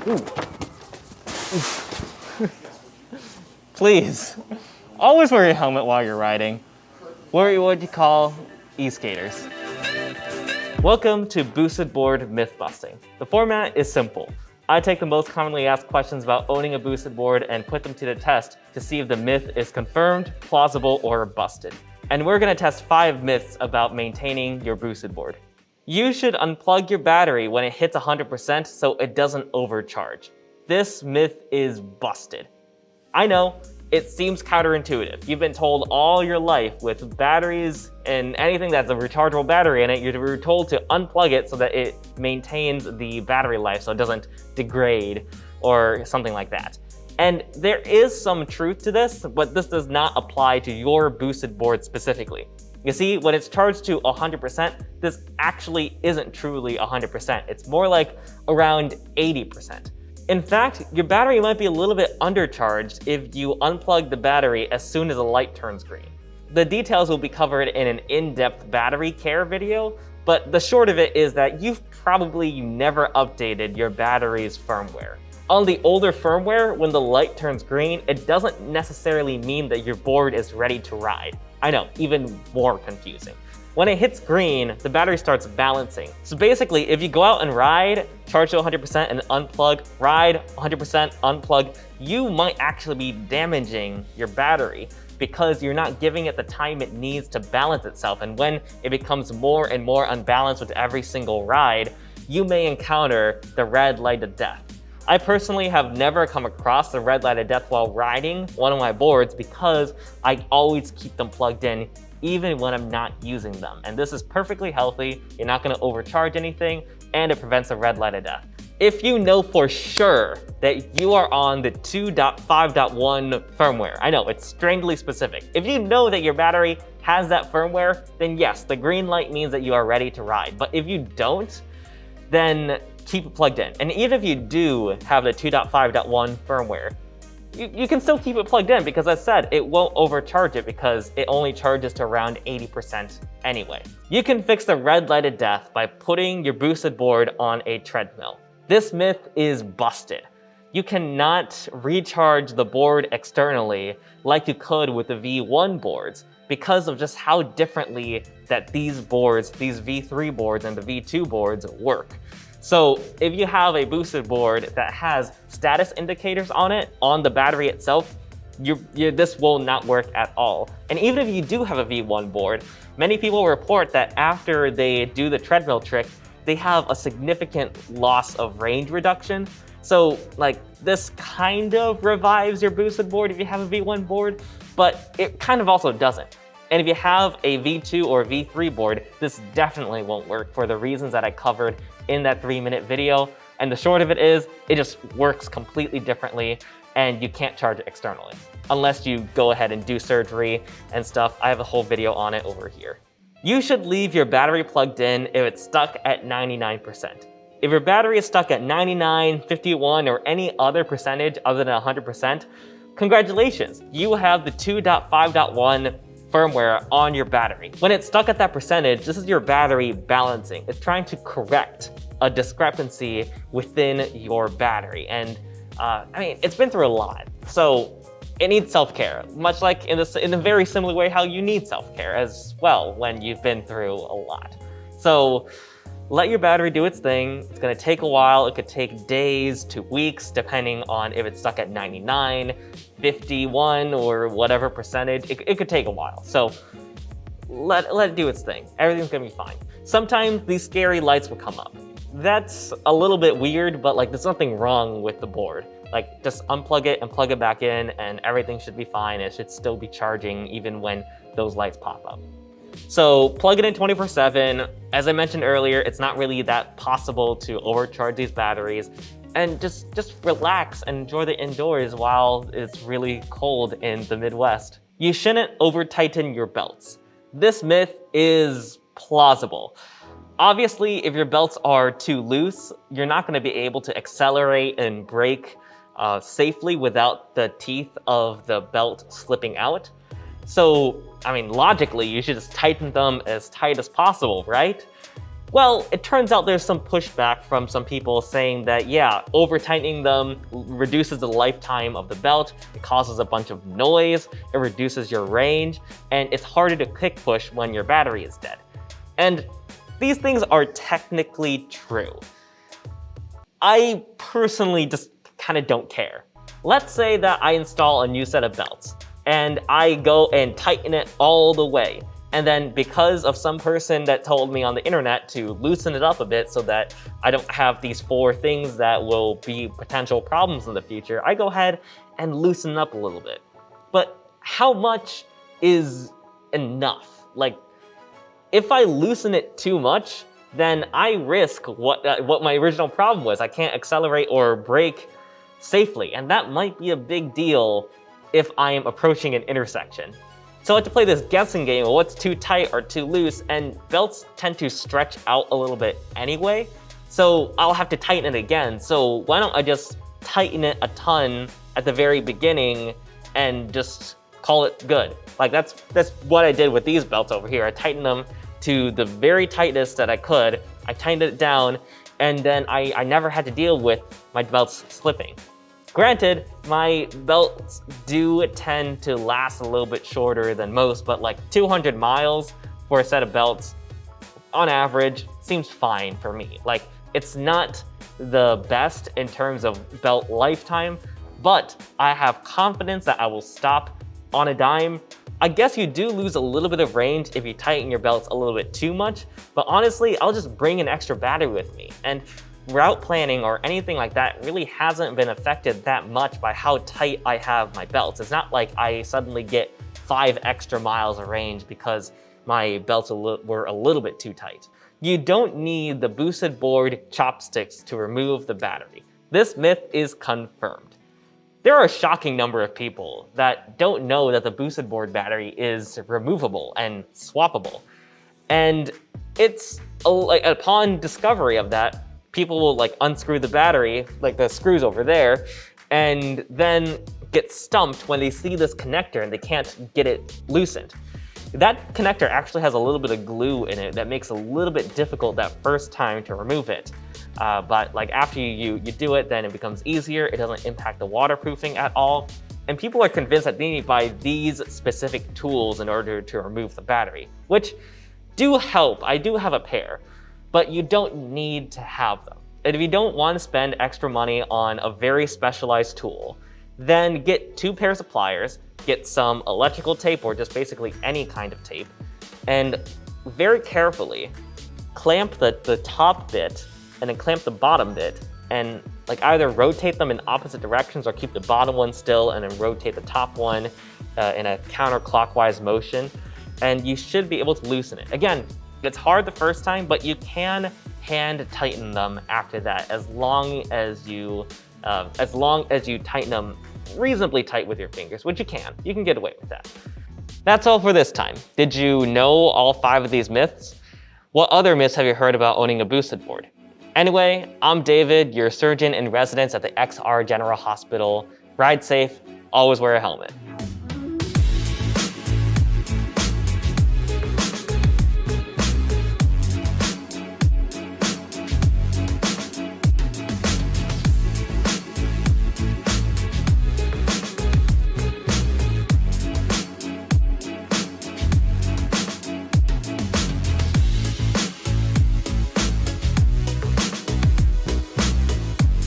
Ooh. Please, always wear your helmet while you're riding. We're what you call e-skaters. Welcome to Boosted Board Myth Busting. The format is simple. I take the most commonly asked questions about owning a boosted board and put them to the test to see if the myth is confirmed, plausible, or busted. And we're gonna test 5 myths about maintaining your boosted board. You should unplug your battery when it hits 100% so it doesn't overcharge. This myth is busted. I know, it seems counterintuitive. You've been told all your life with batteries and anything that's a rechargeable battery in it, you're told to unplug it so that it maintains the battery life so it doesn't degrade or something like that. And there is some truth to this, but this does not apply to your boosted board specifically. You see, when it's charged to 100%, this actually isn't truly 100%. It's more like around 80%. In fact, your battery might be a little bit undercharged if you unplug the battery as soon as the light turns green. The details will be covered in an in-depth battery care video, but the short of it is that you've probably never updated your battery's firmware. On the older firmware, when the light turns green, it doesn't necessarily mean that your board is ready to ride. I know, even more confusing. When it hits green, the battery starts balancing. So basically, if you go out and ride, charge to 100% and unplug, ride 100%, unplug, you might actually be damaging your battery because you're not giving it the time it needs to balance itself. And when it becomes more and more unbalanced with every single ride, you may encounter the red light of death. I personally have never come across the red light of death while riding one of my boards because I always keep them plugged in even when I'm not using them. And this is perfectly healthy, you're not gonna overcharge anything, and it prevents a red light of death. If you know for sure that you are on the 2.5.1 firmware, I know it's strangely specific. If you know that your battery has that firmware, then yes, the green light means that you are ready to ride. But if you don't, then keep it plugged in. And even if you do have the 2.5.1 firmware, you can still keep it plugged in because as I said, it won't overcharge it because it only charges to around 80% anyway. You can fix the red light of death by putting your boosted board on a treadmill. This myth is busted. You cannot recharge the board externally like you could with the V1 boards because of just how differently that these boards, these V3 boards and the V2 boards work. So if you have a boosted board that has status indicators on it, on the battery itself, this will not work at all. And even if you do have a V1 board, many people report that after they do the treadmill trick, they have a significant loss of range reduction. So like this kind of revives your boosted board if you have a V1 board, but it kind of also doesn't. And if you have a V2 or V3 board, this definitely won't work for the reasons that I covered in that 3-minute video. And the short of it is, it just works completely differently and you can't charge it externally. Unless you go ahead and do surgery and stuff. I have a whole video on it over here. You should leave your battery plugged in if it's stuck at 99%. If your battery is stuck at 99, 51, or any other percentage other than 100%, congratulations, you have the 2.5.1 firmware on your battery. When it's stuck at that percentage, this is your battery balancing. It's trying to correct a discrepancy within your battery. And I mean, it's been through a lot. So it needs self-care, much like in a very similar way how you need self-care as well when you've been through a lot. So let your battery do its thing. It's gonna take a while. It could take days to weeks, depending on if it's stuck at 99, 51, or whatever percentage. It could take a while. So let it do its thing. Everything's gonna be fine. Sometimes these scary lights will come up. That's a little bit weird, but like there's nothing wrong with the board. Like just unplug it and plug it back in and everything should be fine. It should still be charging even when those lights pop up. So plug it in 24/7. As I mentioned earlier, it's not really that possible to overcharge these batteries. And just relax and enjoy the indoors while it's really cold in the Midwest. You shouldn't over-tighten your belts. This myth is plausible. Obviously, if your belts are too loose, you're not going to be able to accelerate and brake safely without the teeth of the belt slipping out. So, I mean, logically, you should just tighten them as tight as possible, right? Well, it turns out there's some pushback from some people saying that, yeah, over-tightening them reduces the lifetime of the belt, it causes a bunch of noise, it reduces your range, and it's harder to kick push when your battery is dead. And these things are technically true. I personally just kind of don't care. Let's say that I install a new set of belts, and I go and tighten it all the way. And then because of some person that told me on the internet to loosen it up a bit so that I don't have these 4 things that will be potential problems in the future, I go ahead and loosen it up a little bit. But how much is enough? Like, if I loosen it too much, then I risk what my original problem was. I can't accelerate or brake safely, and that might be a big deal if I am approaching an intersection. So I like to play this guessing game of what's too tight or too loose, and belts tend to stretch out a little bit anyway, so I'll have to tighten it again. So why don't I just tighten it a ton at the very beginning and just call it good? Like that's what I did with these belts over here. I tightened them to the very tightest that I could, I tightened it down, and then I never had to deal with my belts slipping. Granted, my belts do tend to last a little bit shorter than most, but like 200 miles for a set of belts, on average, seems fine for me. Like, it's not the best in terms of belt lifetime, but I have confidence that I will stop on a dime. I guess you do lose a little bit of range if you tighten your belts a little bit too much, but honestly, I'll just bring an extra battery with me. And route planning or anything like that really hasn't been affected that much by how tight I have my belts. It's not like I suddenly get 5 extra miles of range because my belts were a little bit too tight. You don't need the boosted board chopsticks to remove the battery. This myth is confirmed. There are a shocking number of people that don't know that the boosted board battery is removable and swappable. And it's like upon discovery of that, people will like unscrew the battery, like the screws over there, and then get stumped when they see this connector and they can't get it loosened. That connector actually has a little bit of glue in it that makes it a little bit difficult that first time to remove it. But like after you do it, then it becomes easier. It doesn't impact the waterproofing at all. And people are convinced that they need to buy these specific tools in order to remove the battery, which do help. I do have a pair, but you don't need to have them. And if you don't want to spend extra money on a very specialized tool, then get 2 pairs of pliers, get some electrical tape or just basically any kind of tape, and very carefully clamp the top bit and then clamp the bottom bit and like either rotate them in opposite directions or keep the bottom one still and then rotate the top one in a counterclockwise motion, and you should be able to loosen it. Again, it's hard the first time, but you can hand tighten them after that as long as you tighten them reasonably tight with your fingers, which you can get away with that. That's all for this time. Did you know all 5 of these myths? What other myths have you heard about owning a boosted board? Anyway, I'm David, your surgeon in residence at the XR General Hospital. Ride safe, always wear a helmet.